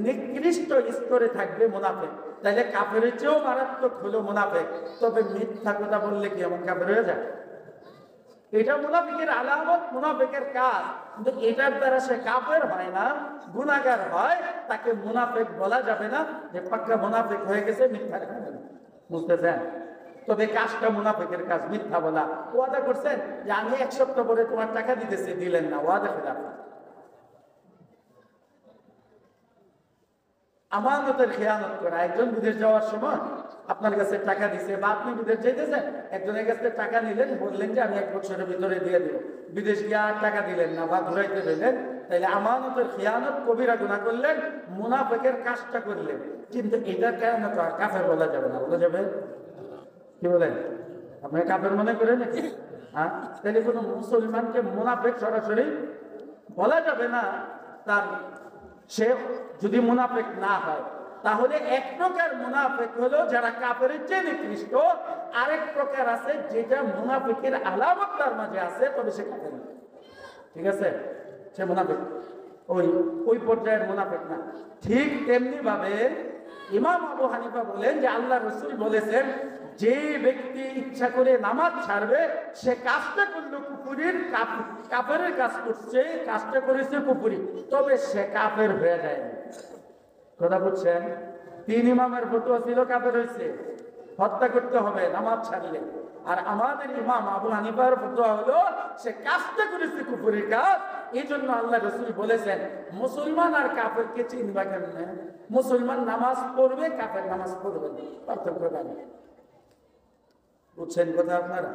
Speaker 1: নিকৃষ্ট স্তরে থাকবে মুনাফিক। তাহলে কাফেরের চেয়েও মারাত্মক হলো মুনাফিক। তবে মিথ্যা কথা বললে কি এমন কাফের হয়ে যায়? এটা মুনাফিকের আলামত, মুনাফিকের কাজ। কিন্তু এটার দ্বারা সে কাফের হয় না, গুনাহগার হয়। তাকে মুনাফিক বলা যাবে না যে পাক্কা মুনাফিক হয়ে গেছে, মিথ্যা কথা। বুঝতেছেন? তবে কাজটা মুনাফিকের কাজ, মিথ্যা বলা। ওয়াদা করছেন যে আমি 1 সপ্তাহ পরে তোমার টাকা দিতেছি, দিলেন না, ওয়াদা খেলাফ। আমানতের খেয়ানত করা। একজন বিদেশ যাওয়ার সময় আপনার কাছে টাকা দিছে, বা আপনি বিদেশ যাইতেছেন, একজনের কাছে টাকা নিলেন, বললেন যে আমি 1 বছরের ভিতরে দিয়ে দিব। বিদেশ গিয়ে আর টাকা দিলেন না বা ঘুরাইতে দিলেন, তাইলে আমানতের খেয়ানত, কবিরা গুনাহ করলেন, মুনাফিকের কাজটা করলেন। কিন্তু এটা কেন কাফের বলা যাবে না? বলা যাবে? কি বলেন? আপনি কাফের মনে করেন নাকি? হ্যাঁ, তাহলে কোনো মুসলমানকে মুনাফিক সরাসরি বলা যাবে না। তার সে যদি মুনাফিক না হয়, তাহলে এক প্রকার মুনাফিক হলো যারা কাফেরের চেয়ে নিকৃষ্ট। আরেক প্রকার আছে যেটা মুনাফিকের আলামত তার মাঝে আছে, তবে সে কাফের না। ঠিক আছে? সে মুনাফিক, ওই পর্যায়ের মুনাফিক না। ঠিক তেমনি ভাবে ইমাম আবু হানিফা বলেন যে আল্লাহ রাসূল বলেছেন, যে ব্যক্তি ইচ্ছা করে নামাজ ছাড়বে, সে কাজটা করলো কুফরির, কাফেরের কাজ করছে, কাজটা করেছে কুফরি, তবে সে কাফের হয়ে যায়। কথা বুঝছেন? 3 ইমামের ফতোয়া ছিল কাফের হয়েছে, হত্যা করতে হবে নামাজ ছাড়লে। আর আমাদের ইমাম আবু হানিফার ফতোয়া হলো সে কাজটা করেছে কুফরির কাজ। এই জন্য আল্লাহ রাসূল বলেছেন, মুসলমান আর কাফেরকে চিনবা কেমনে? মুসলমান নামাজ পড়বে, কাফের নামাজ পড়বে না, পার্থক্য জানে। বুঝছেন কথা আপনারা?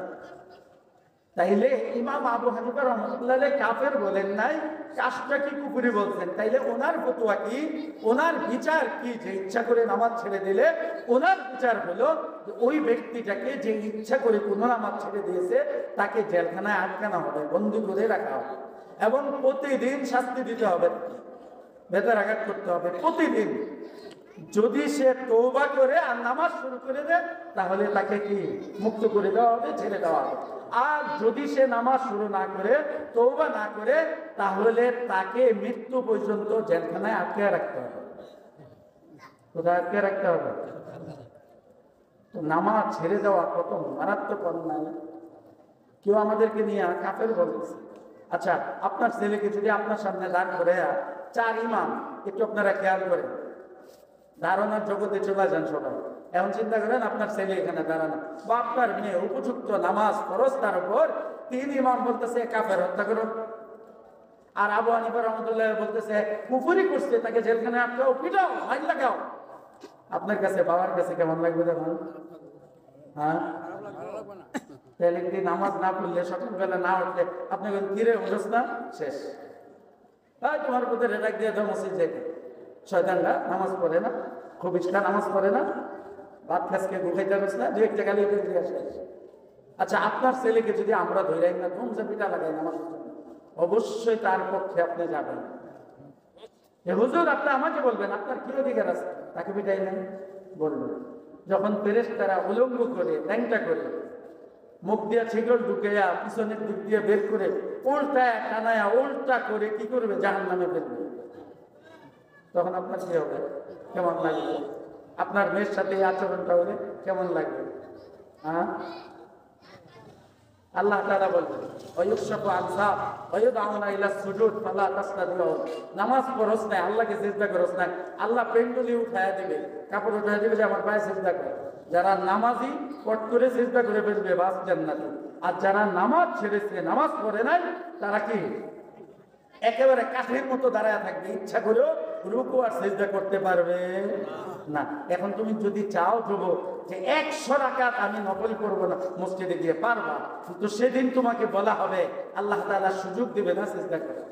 Speaker 1: তাইলে ইমাম আবু হানিফা রাহমাতুল্লাহ আলাইহি কাফের বলেন নাই, কাজটা কি কুফরি বলছেন। তাইলে ওনার ফতোয়া কি, ওনার বিচার কি? যে ইচ্ছা করে নামাজ ছেড়ে দিলে ওনার বিচার হলো ওই ব্যক্তিটাকে যে ইচ্ছা করে কোনো নামাজ ছেড়ে দিয়েছে, তাকে জেলখানায় আটকানো হবে, বন্দী করে রাখা হবে, এবং প্রতিদিন শাস্তি দিতে হবে, বেদরাঘাত করতে হবে প্রতিদিন। যদি সে তওবা করে আর নামাজ শুরু করে দেয়, তাহলে তাকে কি মুক্ত করে দেওয়া হবে, ছেড়ে দেওয়া হবে। আর যদি সে নামাজ শুরু না করে, তওবা না করে, তাহলে তাকে মৃত্যু পর্যন্ত জেলখানায় আটকে রাখতে হবে। কোথায় আটকে রাখতে হবে? তো নামাজ ছেড়ে দেওয়া কত মারাত্মক অন্যায়। কেউ আমাদেরকে নিয়ে কাফের বলতেছে। আচ্ছা, আপনার ছেলেকে যদি আপনার সামনে দাঁড় করে 4 ইমাম, একটু আপনারা খেয়াল করেন, ধারণার জগতে চলে যান সবাই। এখন চিন্তা করেন আপনার ছেলে এখানে দাঁড়ানো, বা আপনার মেয়ে উপযুক্ত নামাজ ফরজ, তার উপর 3 ইমাম বলতেছে কাফের, হত্যা করো। আর আবু হানিফা রাহমাতুল্লাহ বলতেছে কুফরি করছে, তাকে জেলখানায় আটকাও, পিটাও, মাইর লাগাও। আপনার কাছে, বাবার কাছে কেমন লাগবে দেখুন? হ্যাঁ, তাহলে কি নামাজ না পড়লে, সকালবেলা না উঠলে আপনি কিরে উঠোস না, শেষ। তোমার প্রতি রেডাক দিয়ে দাও মসজিদ যেতে। শয়তানরা নামাজ পড়ে না, খুব ইচ্ছা নামাজ পড়ে না, ভাত খাসকে গুখাইতে পারছ না, 2-1 গালি দিয়ে শেষ। আচ্ছা, আপনার ছেলেকে যদি আমরা ধরে না ধুমসে পিটা লাগাই নামাজের জন্য, অবশ্যই তার পক্ষে আপনি যাবেন। হুজুর, আপনি আমাকে বলবেন আপনার কি অধিকার আছে, তাকে পিটাই নেন বলবেন। যখন ফেরেশতারা উলঙ্গ করে, ল্যাংটা করে, মুখ দিয়া ছিগল ঢুকেয়া পিছনের দিক দিয়ে বের করে উল্টায় টানায়া উল্টা করে কি করবে, জাহান্নামে ফেলবে, তখন আপনার কি হবে, কেমন লাগবে? আপনার মেয়ের সাথে এই আচরণটা হলে কেমন লাগবে? হ্যাঁ, আল্লাহ তাআলা বলবেন ওয়ায়ুশাফু আনসা ওয়ায়ুদাউনা ইলা সুজুদ ফালা তাসতাদিউ। নামাজ পড়ছ না, আল্লাহকে সিজদা করছ না, আল্লাহ পেন্ডুলি উঠায়া দিবে, কাপড় উঠায়া দিবে যে আমার পায়ে সিজদা করে। যারা নামাজি পট করে সিজদা করে ফেলবে, বাস জান্নাতে। আর যারা নামাজ ছেড়েছে, নামাজ পড়ে নাই, তারা কি একেবারে কাঠের মতো দাঁড়ায় থাকবে, ইচ্ছা করেও রুকু আর সিজদা করতে পারবে না। এখন তুমি যদি চাও যুবক যে 100 রাকাত আমি নফল করবো না, মসজিদে গিয়ে পারবা, তো সেদিন তোমাকে বলা হবে, আল্লাহ তাআলা সুযোগ দিবে না সিজদা করার।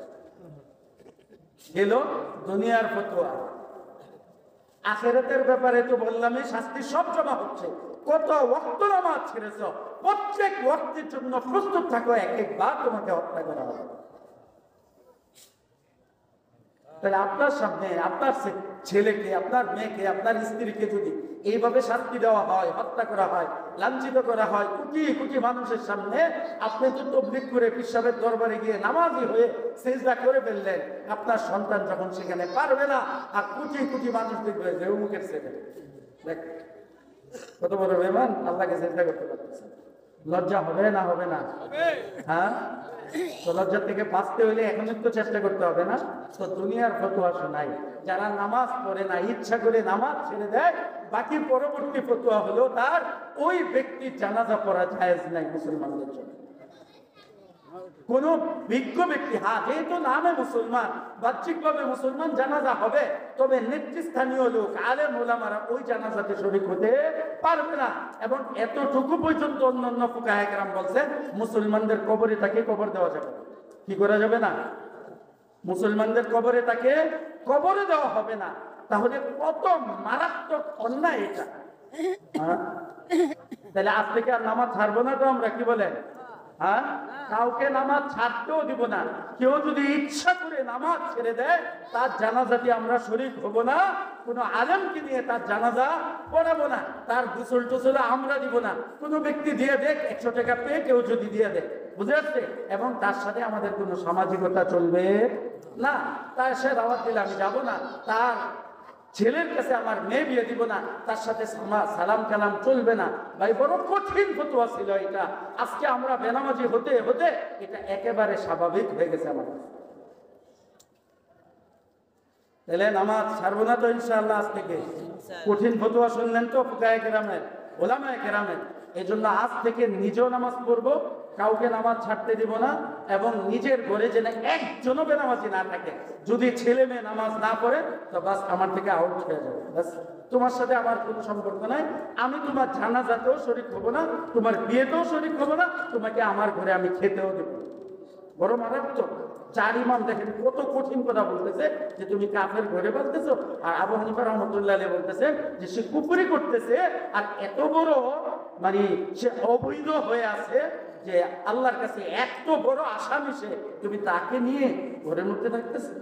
Speaker 1: গেল দুনিয়ার ফতোয়া। আখিরাতের ব্যাপারে তো বললামই, শাস্তি সব জমা হচ্ছে। কত ওয়াক্ত নামাজ ছেড়েছ, প্রত্যেক ওয়াক্তের জন্য প্রস্তুত থাকো, এক একবার তোমাকে হত্যা করা হবে। তাহলে আপনার সামনে আপনার ছেলেকে, আপনার মেয়েকে, আপনার স্ত্রীকে যদি এইভাবে শাস্তি দেওয়া হয়, হত্যা করা হয়, লাঞ্ছিত করা হয় কোটি কোটি মানুষের সামনে, আপনি তো তবলিগ করে পিসাবের দরবারে গিয়ে নামাজি হয়ে সেজদা করে ফেললেন, আপনার সন্তান যখন সেখানে পারবে না, আর কোটি কোটি মানুষ দেখবে যে অমুকের ছেলে, দেখ কত বড় বেমান, আল্লাহকে সেজদা করতে পারতেছে। লজ্জা হবে না? হবে না? হ্যাঁ, তো লজ্জা থেকে বাঁচতে হইলে এখনই তো চেষ্টা করতে হবে না? তো দুনিয়ার ফতোয়া শোনাই, যারা নামাজ পড়ে না, ইচ্ছা করে নামাজ ছেড়ে দেয়, বাকি পরবর্তী ফতোয়া হলো তার ওই ব্যক্তির জানাজা পড়া জায়েজ নাই মুসলমানদের জন্য। কোন বিজ্ঞ ব্যক্তি, হ্যাঁ যেহেতু নামে মুসলমান, বাহ্যিকভাবে মুসলমান, জানাজা হবে, তবে নেতৃস্থানীয় লোক, আলেম ওলামারা ওই জানাজাতে শরীক হতে পারবে না। এবং এতটুকু পর্যন্ত অন্যান্য ফুকাহে কেরাম বলছেন, মুসলমানদের কবরে তাকে কবর দেওয়া যাবে। কি করা যাবে না? মুসলমানদের কবরে তাকে কবরে দেওয়া হবে না। তাহলে কত মারাত্মক অন্যায় এটা! তাহলে আজ থেকে আর নামাজ ছাড়বো না তো আমরা, কি বলেন? হ্যাঁ, কাউকে নামাজ ছাড়তেও দিব না। কেউ যদি ইচ্ছা করে নামাজ ছেড়ে দেয়, তার জানাজাতে আমরা শরীক হব না, কোনো আলেমকে নিয়ে তার জানাজা পড়াবো না, তার গোসল টোসল আমরা দিব না। কোনো ব্যক্তি দিয়ে দেখ, 100 টাকা পেয়ে কেউ যদি দিয়ে দেয়, বুঝে আসছে? এবং তার সাথে আমাদের কোনো সামাজিকতা চলবে না। তার সে দাওয়াত দিলে আমি যাবো না, তার ছেলের কাছে আমার মেয়ে বিয়ে দিব না, তার সাথে সালাম কালাম চলবে না। ভাই বড় কঠিন ফতোয়া ছিল এটা। আজকে আমরা বেনামাজি হতে হতে এটা একেবারে স্বাভাবিক হয়ে গেছে আমাদের। তাহলে নামাজ ছাড়বো না তো ইনশাআল্লাহ আজ থেকে। কঠিন ফতোয়া শুনলেন তো ফুকায়ে কেরামের, ওলামায়ে কেরামের। এই জন্য আজ থেকে নিজেও নামাজ পড়বো, কাউকে নামাজ ছাড়তে দিব না, এবং নিজের ঘরে যেন একজনও বেনামাজি না থাকে। যদি ছেলে মেয়ে নামাজ না পড়ে তো বাস আমার থেকে আউট হয়ে যাবে, বাস তোমার সাথে আমার কোনো সম্পর্ক নাই। আমি তোমার জানাজাতেও শরীক হবো না, তোমার বিয়েতেও শরীক হবো না, তোমাকে আমার ঘরে আমি খেতেও দেবো। বড় মারাত্মক। 4 ইমাম দেখেন কত কঠিন কথা বলতেছে, যে তুমি কাফের ঘরে বলতেছো। আর আবু হানিফা রাহমাতুল্লাহ আলাইহি বলতেছেন যে সে কুফরি করতেছে, আর এত বড় মানে সে অবৈধ হয়ে আছে যে আল্লাহর কাছে এত বড় আসামি সে, তুমি তাকে নিয়ে ঘরের মধ্যে থাকতেছো,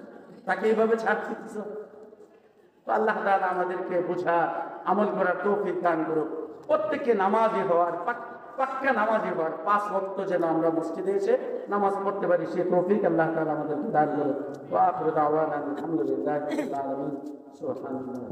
Speaker 1: তাকে এইভাবে ছাড় দিতেছো। তো আল্লাহ তাআলা আমাদেরকে বোঝা, আমল করার তৌফিক দান করুক। প্রত্যেককে নামাজি হওয়ার, পাক্কা নামাজি হওয়ার, 5 ওয়াক্ত যেন আমরা মসজিদে এসে নামাজ পড়তে পারি, সে তৌফিক আল্লাহ তাআলা আমাদেরকে দান করুক। ওয়া আখিরু দাওয়ানা আলহামদুলিল্লাহি রাব্বিল আলামিন। সুবহানাল্লাহ।